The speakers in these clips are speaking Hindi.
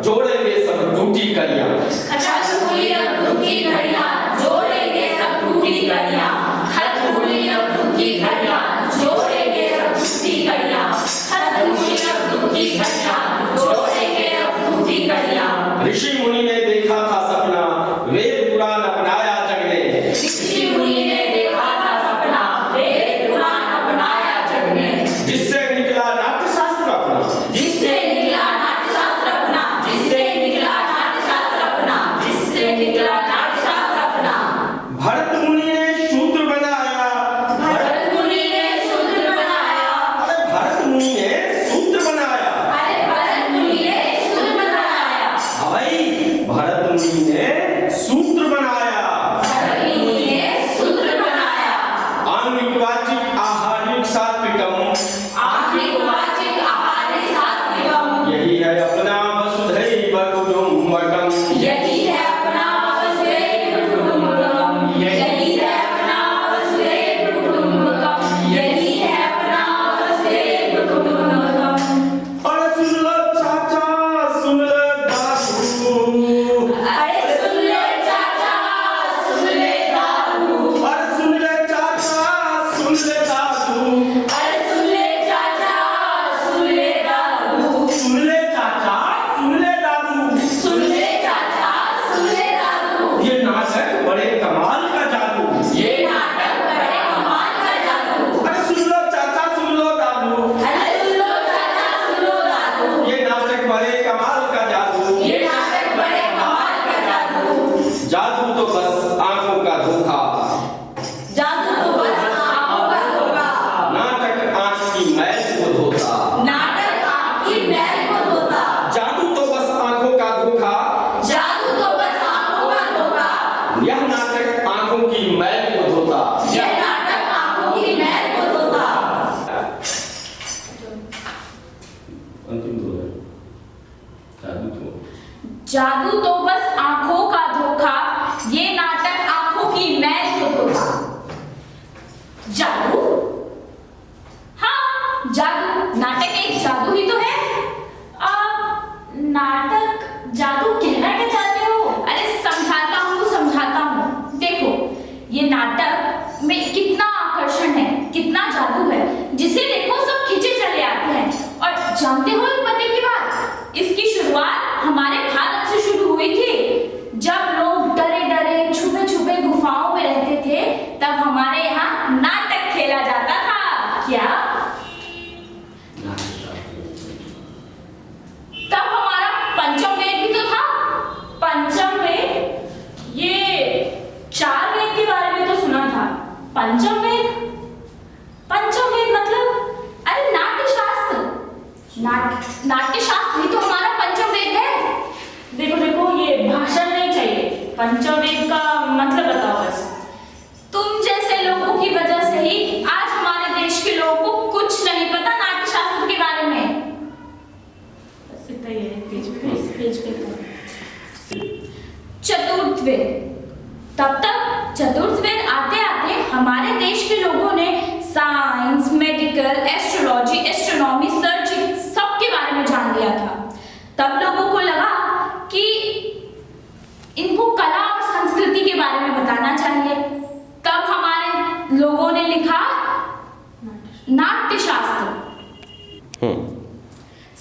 जोड़ेंगे सब टूटी कलियां। खत्म हुई अब दुख की घड़ियां, जोड़ेंगे सब टूटी कलियां। खत्म हुई अब दुख की घड़ियां, जोड़ेंगे सब टूटी कलियां। खत्म हुई अब दुख की घड़ियां, जोड़ेंगे सब टूटी कलियां। ऋषि मुनि ने देखा था सपना, वेद पुराण अपनाया जग ने। ऋषि मुनि ने देखा था सपना, वेद पुराण अपनाया जग ने। जिससे निकला नाट्यशास्त्र अपना, जिससे निकला नाट्यशास्त्र अपना, जिससे निकला नाट्यशास्त्र अपना, जिससे निकला नाट्यशास्त्र अपना। भरत मुनि ने शूद्र बनाया। भरत मुनि ने शूद्र बनाया। अरे भरत मुनि ने शूद्र बनाया। अरे भरत मुनि ने शूद्र बनाया। भाई भरत मुनि ने शूद्र बनाया। भरत मुनि ने शूद्र बनाया। आंगिक वाचिक आहारिक सात्विकम, आंगिक वाचिक आहारिक सात्विकम। यही है अपना वसुधैव कुटुंबकम। यही है अपना वसुधैव कुटुंबकम। यही है अपना वसुधैव कुटुंबकम। यही है अपना वसुधैव कुटुंबकम। और सुन लो चाचा, सुन लो दादू। अरे सुन ले चाचा, सुन ले दादू। और सुन ले चाचा, सुन ले दादू। अरे सुन ले चाचा, सुन ले दादू। सुन ले चाचा, सुन ले दादू। सुन ले चाचा, सुन ले दादू। ये नाटक बड़े कमाल का जादू। ये नाटक बड़े कमाल का जादू। अरे सुन लो चाचा, सुन लो दादू। अरे सुन लो चाचा, सुन लो दादू। ये नाटक बड़े कमाल का जादू। ये नाटक बड़े कमाल का जादू। जादू तो बस आंखों का धोखा, जादू तो बस आंखों का धोखा। नाटक आंख की मैल को धोता। नाटक आपकी मैल को धोता। जादू तो बस आंखों का धोखा, जादू तो बस आंखों का धोखा। यह नाटक आंखों की मैल को धोता। यह नाटक आंखों की मैल को धोता। अंतिम दो है जादू तो बस आंखों का धोखा, ये नाटक आंखों की मैल को धोता। जादू? हाँ, जादू। नाटक एक जादू ही तो है। नाटक जादू कहना क्या चाहते हो? अरे समझाता हूँ। देखो, ये नाटक में कितना आकर्षण है, कितना जादू है, जिसे देखो सब खींचे चले आते हैं। और जानते हो एक पते की बात, इसकी शुरुआत हमारे भारत से शुरू हुई थी। जब लोग डरे डरे छुपे छुपे गुफाओं में रहते थे, तब हमारे यहाँ नाटक खेला जाता था। क्या? तब हमारा पंचम वेद भी तो था। पंचम वेद, ये 4 वेद के बारे में तो सुना था। पंचम वेद मतलब अरे नाट्यशास्त्र। नाट्यशास्त्र ही तो हमारा पंचम वेद है। देखो, ये भाषण नहीं चाहिए। पंचम वेद का मतलब बताओ बस। तुम जैसे लोगों की वजह से ही आज हमारे देश के लोगों को कुछ नहीं पता नाट्यशास्त्र के बारे में। बस इतना ही है पेज पे। चतुर्थ वेद। तब तक चतुर्थ वेद आते आते हमारे देश के लोगों ने science, medical, astrology, astronomy, searching सबके बारे में जान लिया था। तब लोगों को लगा कि इनको कला और संस्कृति के बारे में बताना चाहिए। तब हमारे लोगों ने लिखा नाट्यशास्त्र।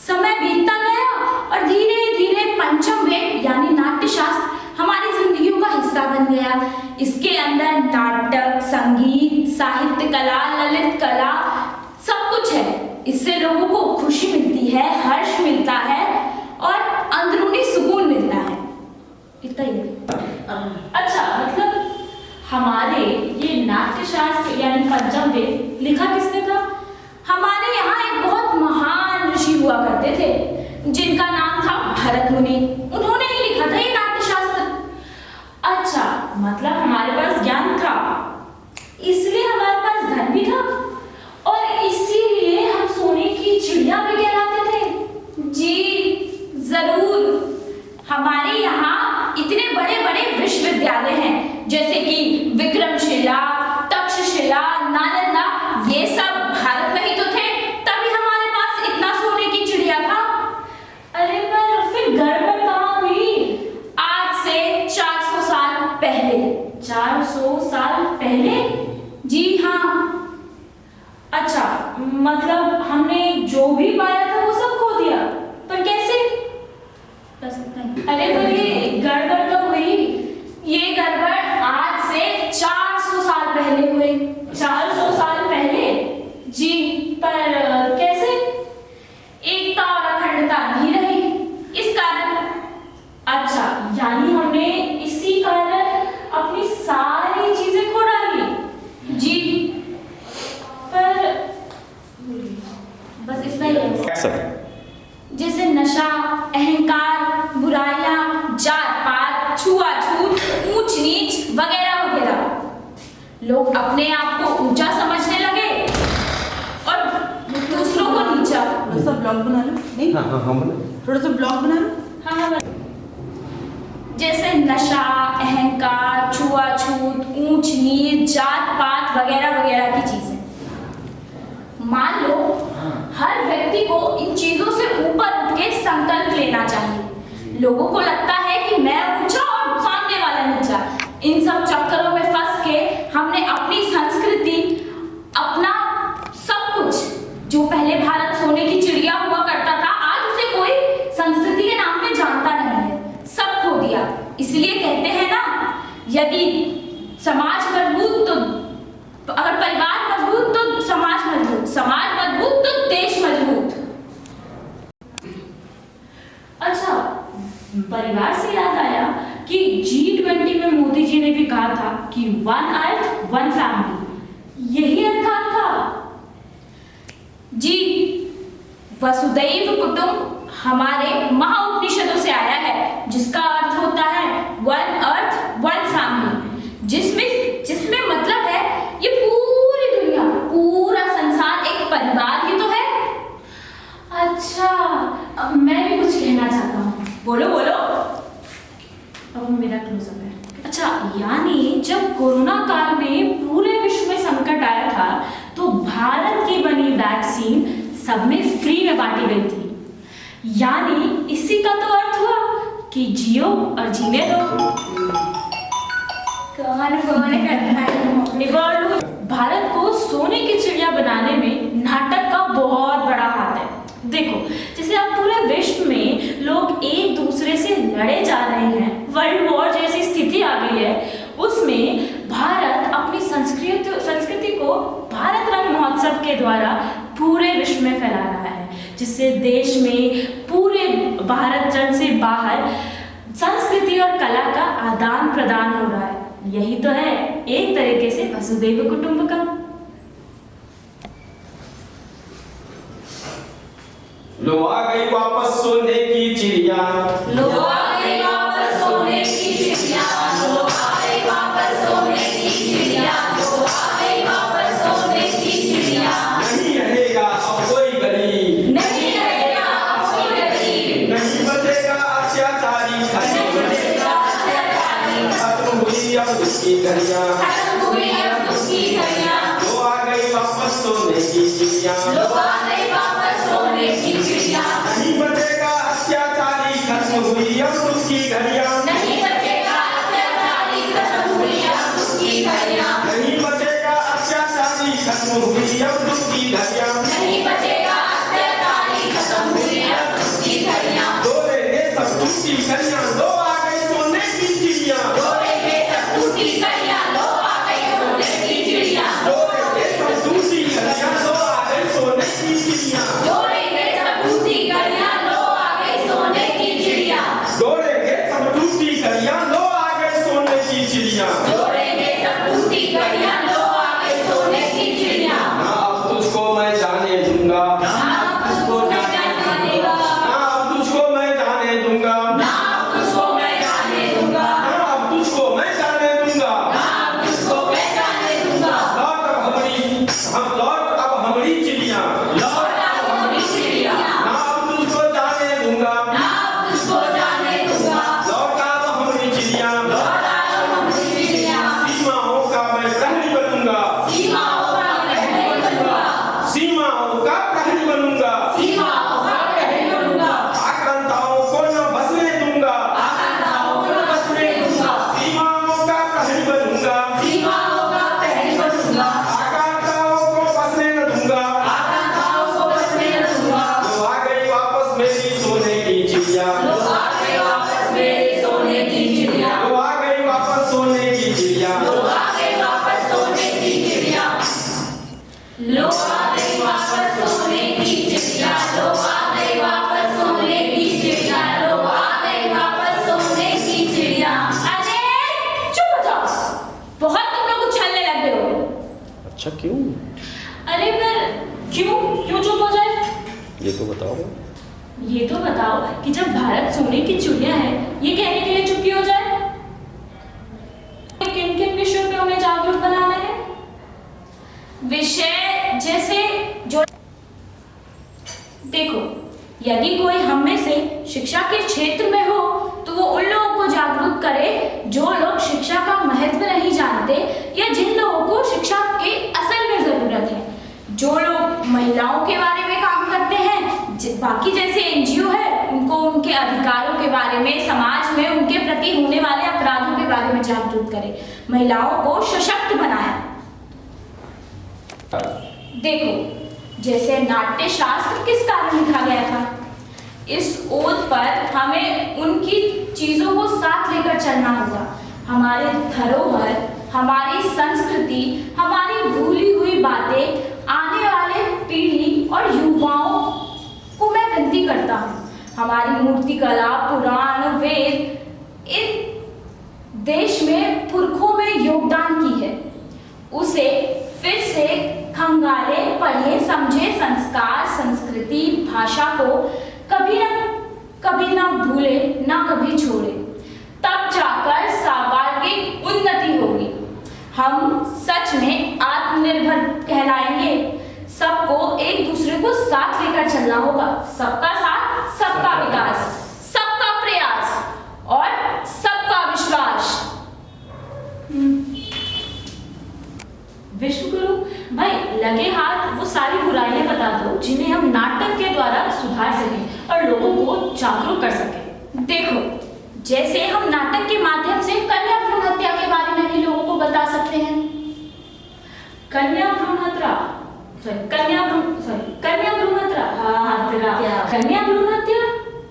समय बीतता गया और धीरे धीरे पंचम वेद यानी नाट्यशास्त्र हमारी जिंदगियों का हिस्सा बन गया। इसके अंदर नाटक, संगीत, साहित्य कला, ललित कला सब कुछ है। इससे लोगों को खुशी मिलती है, हर्ष मिलता है और अंदरूनी सुकून मिलता है। इतना ही। अच्छा, मतलब हमारे ये नाट्यशास्त्र यानी पंचम वेद लिखा किसने था? हमारे यहाँ एक बहुत महान ऋषि हुआ करते थे, जिनका नाम था भरत मुनि। उन्होंने ही लिखा था ये नाट्यशास्त्र। अच्छा, मतलब हमारे पास ज्ञान था, इसलिए हमारे पास धन भी था और इसीलिए हम सोने की चिड़िया भी कहलाते थे। जी जरूर। हमारे यहाँ इतने बड़े बड़े विश्वविद्यालय हैं, जैसे कि विक्रमशिला, तक्षशिला, नालंदा, ये सब मतलब हमने जो भी पाया था वो सब खो दिया, पर कैसे? बस इतना ही। अरे पर ये गड़बड़ कब हुई? ये गड़बड़ आज से 400 साल पहले हुई। 400 साल पहले? जी, पर कैसे? एकता और अखंडता नहीं रही इस कारण। अच्छा, यानी हमने इसी कारण अपनी सारी चीजें खो डाली। जी, पर बस इतना ही है। जैसे नशा, अहंकार, बुराइयां, जात पात, छुआछूत, ऊंच नीच वगैरह वगैरह। लोग अपने आप को ऊंचा समझने लगे और दूसरों को नीचा। थोड़ा सा ब्लॉग बना लो। नहीं, थोड़ा सा ब्लॉग बना लो। हाँ, जैसे नशा, अहंकार, छुआछूत, ऊंच नीच, जात पात वगैरह वगैरह की चीजें। मान लो हर व्यक्ति को इन चीजों से ऊपर उठ के संकल्प लेना चाहिए। लोगों को लगता है कि मैं ऊंचा और सामने वाला नीचा। इन सब चक्करों में फंस के हमने अपनी संस्कृति, अपना सब कुछ, जो पहले भारत सोने की चिड़िया हुआ करता था, आज उसे कोई संस्कृति के नाम पे जानता नहीं है, सब खो दिया। इसलिए कहते हैं ना, यदि समाज मजबूत तो अगर परिवार मजबूत तो समाज मजबूत, समाज मजबूत तो देश मजबूत। अच्छा, परिवार से याद आया कि G20 में मोदी जी ने भी कहा था कि 1 अर्थ 1 फैमिली, यही अर्थात था। जी, वसुदैव कुटुंब हमारे महाउपनिषदों से आया है, जिसका अर्थ होता है 1 अर्थ 1 फैमिली, जिसमें मतलब है ये पूरी दुनिया, पूरा संसार एक परिवार ही तो है। अच्छा, अब मैं भी कुछ कहना चाहता हूँ। बोलो बोलो। अब मेरा क्लोजअप है। अच्छा, यानी जब कोरोना काल में पूरे विश्व में संकट आया था तो भारत की बनी वैक्सीन सब में फ्री में बांटी गई थी। यानी इसी का तो अर्थ हुआ कि जियो और जीने दो। कौन फोन करता है? भारत को सोने की चिड़िया बनाने में नाटक का बहुत बड़ा हाथ है। देखो, जैसे अब पूरे विश्व में लोग एक दूसरे से लड़े जा रहे हैं, वर्ल्ड वॉर जैसी स्थिति आ गई है, उसमें भारत अपनी संस्कृति को भारत रंग महोत्सव के द्वारा पूरे विश्व में फैला रहा है, जिससे देश में पूरे भारत रंग से बाहर संस्कृति और कला का आदान प्रदान हो रहा है। यही तो है एक तरीके से वसुदैव कुटुंबकम। लो आ गई वापस सोने की चिड़िया, लो आ गई वापस सोने की चिड़िया, लो आ गई वापस सोने की चिड़िया, लो आ गई वापस सोने की चिड़िया। नहीं रहेगा अब कोई गरीब, नहीं रहेगा अब कोई गरीब, नहीं बचेगा अत्याचारी, नहीं बचेगा अत्याचारी, खत्म हुई अब दुखी घड़ियां, खत्म हुई अब दुखी घड़ियां। लो आ गई वापस सोने की चिड़िया, लो आ गई वापस सोने की चिड़िया। नहीं बचेगा अत्याचारी, खत्म हुई अब दुखी घड़ियां, नहीं बचेगा अत्याचारी, खत्म हुई अब दुखी घड़ियां, नहीं बचेगा अत्याचारी, खत्म हुई अब दुखी घड़ियां, नहीं बचेगा अत्याचारी, खत्म हुई अब दुखी घड़ियां। डोलेंगे सब टूटी घड़ियां, लो आ गई सोने की चिड़िया, डोलेंगे सब टूटी घड़ियां, लो आ गई सोने की चिड़िया, डोलेंगे सब टूटी घड़ियां, लो आ गई सोने की चिड़िया, डोलेंगे सब टूटी घड़ियां, लो आ गई सोने की चिड़िया, डोलेंगे सब टूटी घड़ियां, लो आ गई सोने की चिड़िया, डोलेंगे सब टूटी घड़ियां, लो आ गई सोने की चिड़िया। ना अब तुझको मैं जाने दूंगा, ना तुझको मैं जाने दूंगा, ना अब तुझको मैं जाने दूंगा, ना तुझको मैं जाने दूंगा, ना अब तुझको मैं जाने दूंगा, ना तुझको मैं जाने दूंगा। लौट अब हमारी चिड़िया, लौट अब हमारी चिड़िया, ना अब तुझको जाने दूंगा, ना तुझको जाने दूंगा। लौट अब हमारी चिड़िया, लौट अब हमारी चिड़िया, सीमाओं का मैं प्रहरी बनूंगा, सीमाओं का प्रहरी बनूंगा, सीमाओं का प्रहरी अच्छा क्यों? अरे पर क्यों चुप हो जाए? ये तो बताओ। ये तो बताओ कि जब भारत सोने की चिड़िया है, ये कहने के लिए चुप क्यों हो जाए? किन किन विषयों पे हमें जागरूक बनाना है? विषय जैसे जो देखो, यदि कोई हम में से शिक्षा के क्षेत्र में हो तो वो उन लोगों को जागरूक करे जो लोग शिक्षा का महत्व नहीं जानते या जिन लोगों को शिक्षा के असल में जरूरत है। जो लोग महिलाओं के बारे में काम करते हैं, बाकी जैसे एनजीओ है, उनको उनके अधिकारों के बारे में, समाज में उनके प्रति होने वाले अपराधों के बारे में जागरूक करे, महिलाओं को सशक्त बनाए। देखो, जैसे नाट्य शास्त्र किस कारण लिखा गया था? इस ओर पर हमें उनकी चीजों को साथ लेकर चलना होगा। हमारे धरोहर, हमारी संस्कृति, हमारी भूली हुई बातें आने वाले पीढ़ी और युवाओं को मैं विनती करता हूँ। हमारी मूर्तिकला, पुराण, वेद इन देश में पुरखों में योगदान की है, उसे फिर से खंगाले, पढ़े, समझे, संस्कार, संस्कृति, भाषा को कभी ना भूले, ना कभी छोड़े, तब जाकर सर्वांगीण उन्नति होगी। हम सच में आत्मनिर्भर कहलाएंगे। सबको एक दूसरे को साथ लेकर चलना होगा। सबका साथ, सबका विकास, सबका प्रयास और सबका विश्वास। विश्वगुरु भाई, लगे हाथ वो सारी बुराइयां बता दो जिन्हें हम नाटक के द्वारा सुधार सकें और लोगों को जागरूक कर सकें। देखो, जैसे हम नाटक के माध्यम से कन्या भ्रूण हत्या के बारे में भी लोगों को बता सकते हैं। कन्या भ्रूण हत्या,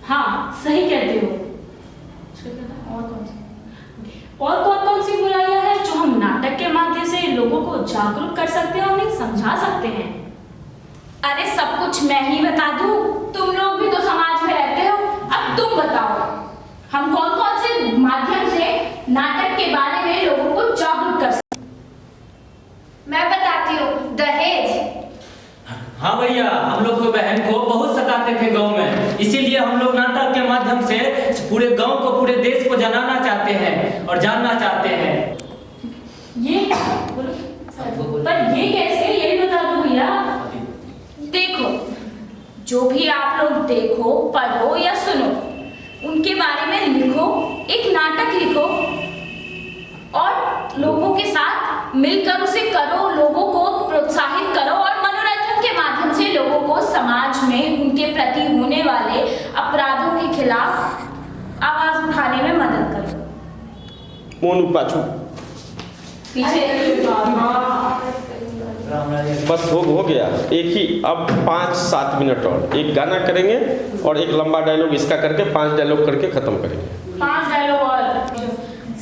हाँ सही कहते हो। और कौन सी बुराइयां हैं जो हम नाटक के माध्यम से लोगों को जागरूक कर सकते हैं और उन्हें समझा सकते हैं? अरे सब कुछ मैं ही बता दूं? तुम लोग भी तो समाज में रहते हो। अब तुम बताओ, हम कौन से माध्यम से नाटक के बारे में लोगों को जागरूक कर सकते? मैं बताती हूँ, दहेज। हाँ भैया, हम लोग को बहन को बहुत सताते थे गांव में, इसीलिए हम लोग नाटक के माध्यम से पूरे गांव को, पूरे देश को जनाना चाहते हैं और जानना चाहते हैं। ये पर ये कैसे, ये भी बता दो भैया। देखो, जो भी आप लोग देखो, पढ़ो या सुनो, उनके बारे में लिखो, एक नाटक लिखो और लोगों के साथ मिलकर उसे करो, लोगों को प्रोत्साहित करो और मनोरंजन के माध्यम से लोगों को समाज में उनके प्रति होने वाले अपराधों के खिलाफ आवाज उठाने में मदद करो। मोनू पाछू बस हो गया। एक ही, अब 5-7 मिनट और एक गाना करेंगे और एक लंबा डायलॉग इसका करके 5 डायलॉग करके खत्म करेंगे। 5 डायलॉग और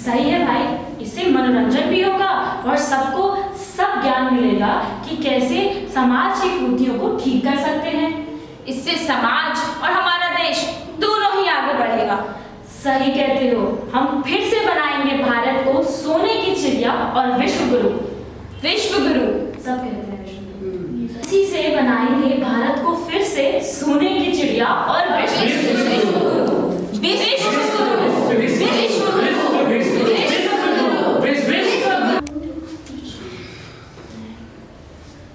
सही है भाई, इससे मनोरंजन भी होगा और सबको सब ज्ञान मिलेगा कि कैसे समाज की कुरीतियों को ठीक कर सकते हैं। इससे समाज और हमारा देश दोनों ही आगे बढ़ेगा। सही कहते हो, हम फिर से बनाएंगे भारत को सोने की चिड़िया और विश्वगुरु सब कहते हैं विश्वगुरु। इसी से बनाएंगे भारत को फिर से सोने की चिड़िया और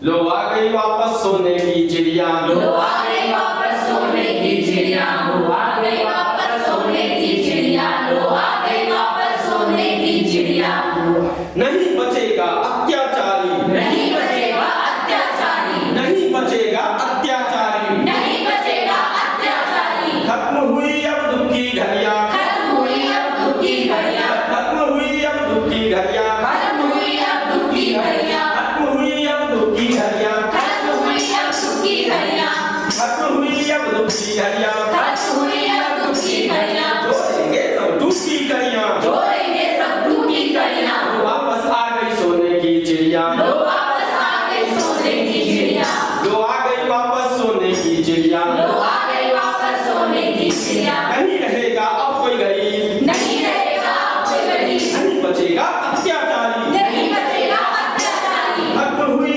लो आ गई वापस सोने की चिड़िया, लो आ गई वापस सोने की चिड़िया, लो आ गई वापस सोने की चिड़िया, लो आ गई वापस सोने की चिड़िया। नहीं बचेगा अत्याचारी, नहीं बचेगा अत्याचारी, नहीं बचेगा अत्याचारी, नहीं बचेगा अत्याचारी। खत्म हुई अब दुख की घड़ियां, खत्म हुई अब दुख की घड़ियां, खत्म हुई अब दुख की घड़ियां, खत्म हुई अब दुख की घड़ियां, खत्म हुई अब दुख की घड़ियां, खत्म हुई अब दुख की घड़ियां, खत्म हुई अब दुख की घड़ियां, खत्म हुई अब दुख की घड़ियां। जोड़ेंगे सब दुख की घड़ियां, जोड़ेंगे सब दुख की घड़ियां। वापस आ गई सोने की चिड़िया, लो वापस आ गई सोने की चिड़िया, लो आ गई वापस सोने की चिड़िया, लो आ गई वापस सोने की चिड़िया। नहीं रहेगा अब कोई गरीब, नहीं रहेगा अब कोई गरीब, नहीं बचेगा अत्याचारी, नहीं बचेगा अत्याचारी। खत्म हुई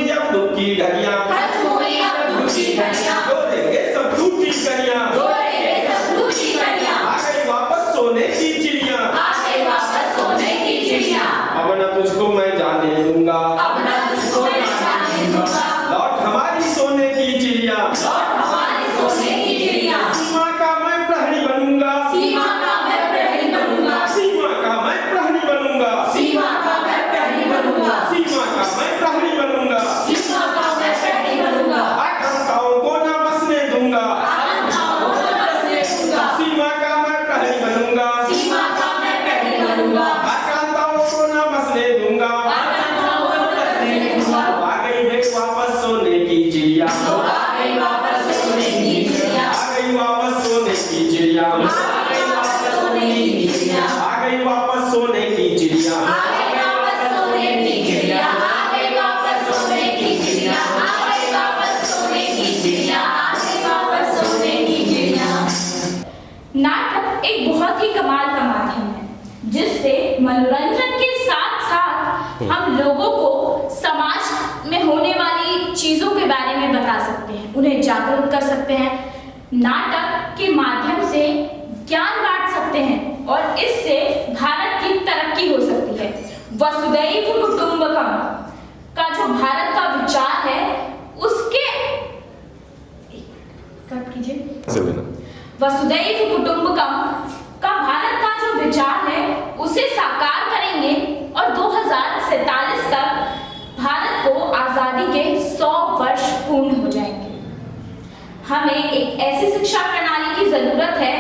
उन्हें जागरूक कर सकते हैं, नाटक के माध्यम से ज्ञान बांट सकते हैं और इससे भारत की तरक्की हो सकती है। वसुधैव कुटुंबकम का जो भारत का विचार है उसके वसुधैव कुटुंबकम का भारत का जो विचार है उसे साकार करेंगे और 2047 तक भारत को आजादी के 100 वर्ष पूर्ण हो जाएंगे। हमें एक ऐसी शिक्षा प्रणाली की जरूरत है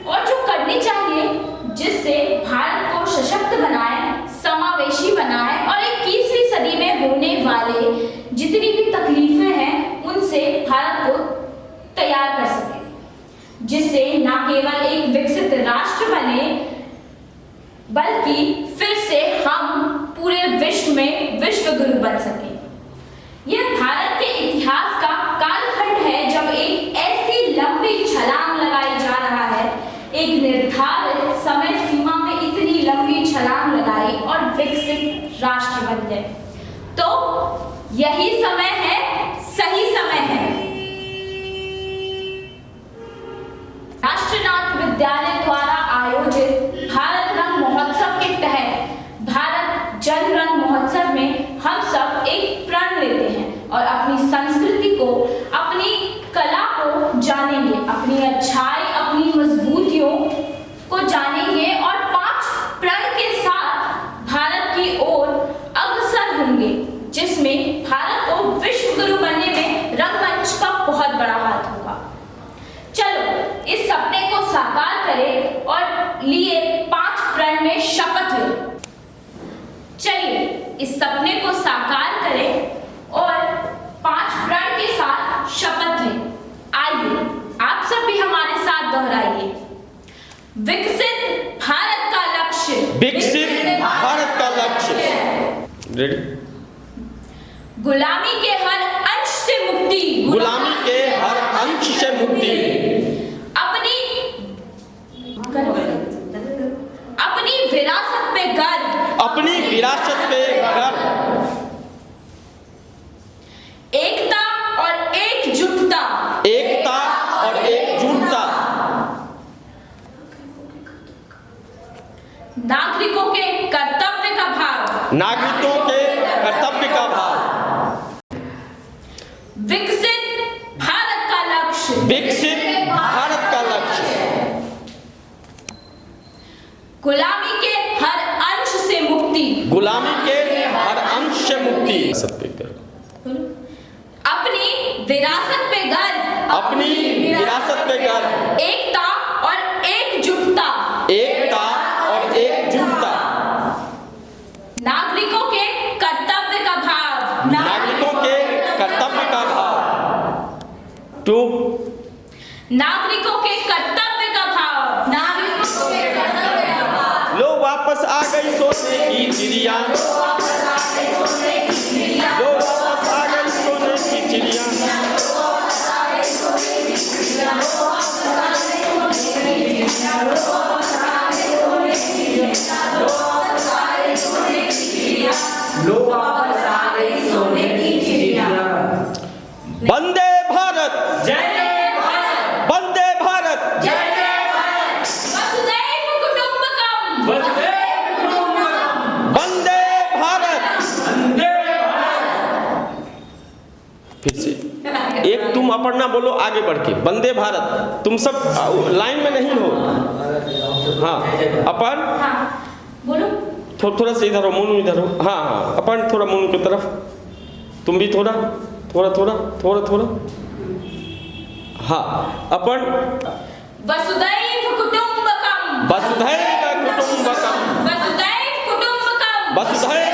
और जो करनी चाहिए जिससे भारत को सशक्त बनाए, समावेशी बनाए और 21वीं सदी में होने वाले जितनी भी तकलीफें हैं उनसे भारत को तैयार कर सके, जिससे न केवल एक विकसित राष्ट्र बने बल्कि फिर से हम पूरे विश्व में विश्व गुरु बन सके। यह भारत के इतिहास का कालखंड है जब एक ऐसी लंबी छलांग लगाई जा रहा है, एक निर्धारित समय सीमा में इतनी लंबी छलांग लगाई और विकसित राष्ट्र बन गए। तो यही समय है, सही समय है। राष्ट्रनाथ विद्यालय द्वारा आयोजित भारत रंग महोत्सव के तहत भारत जन रंग महोत्सव में हम सब एक प्रण लेते हैं और अपनी संस्कृति को, अपनी कला को जानेंगे, अपनी अच्छाई, अपनी मजबूतियों को जानेंगे और 5 प्रण के साथ भारत की ओर अग्रसर होंगे, जिसमें भारत को विश्व गुरु बनने में रंगमंच का बहुत बड़ा हाथ होगा। चलो इस सपने को साकार करें और लिए 5 प्रण में शपथ लें। चलिए इस सपने को साकार करें और 5 प्रण के साथ शपथ लें। आइए आप सब भी हमारे साथ दोहराइए। विकसित भारत का लक्ष्य, विकसित भारत का लक्ष्य। रेडी? गुलामी के हर अंश से मुक्ति, गुलामी के हर अंश से मुक्ति, अपनी विरासत पे गर्व, अपनी विरासत पे गर्व, एकता और एकजुटता, एकता और एकजुटता, नागरिकों के कर्तव्य का भाव, नागरिकों के कर्तव्य का भाव, विकसित भारत का लक्ष्य, विकसित भारत का लक्ष्य, गुलामी के हर अंश से मुक्ति, गुलामी के हर अंश से मुक्ति, अपनी विरासत पे गर्व, अपनी विरासत पे गर्व, एकता और एकजुटता, एकता और एकजुटता, नागरिकों के कर्तव्य का भाव, नागरिकों के कर्तव्य का भाव, टू नागरिकों के कर्तव्य का भाव, नागरिकों के कर्तव्य का भाव। लो वापस आ गई सोने की चिड़िया, लो वापस आ गई सोने की चिड़िया, लो वापस आ गई सोने की चिड़िया। वंदे भारत, जय जय भारत, वंदे भारत, जय जय भारत, वसुधैव कुटुंबकम, वसुधैव कुटुंबकम, वंदे भारत। वंदे भारत। फिर से एक तुम अपना बोलो आगे बढ़ के, वंदे भारत। तुम सब लाइन में नहीं हो। हाँ अपन हाँ बोलो। थोड़ा सा इधर हो, मोनू इधर हो। हाँ हाँ अपन थोड़ा मोनू की तरफ, तुम भी थोड़ा थोड़ा थोड़ा थोड़ा थोड़ा। हाँ अपन वसुधैव कुटुंबकम, वसुधैव कुटुंबकम, वसुधैव कुटुंबकम, वसुधैव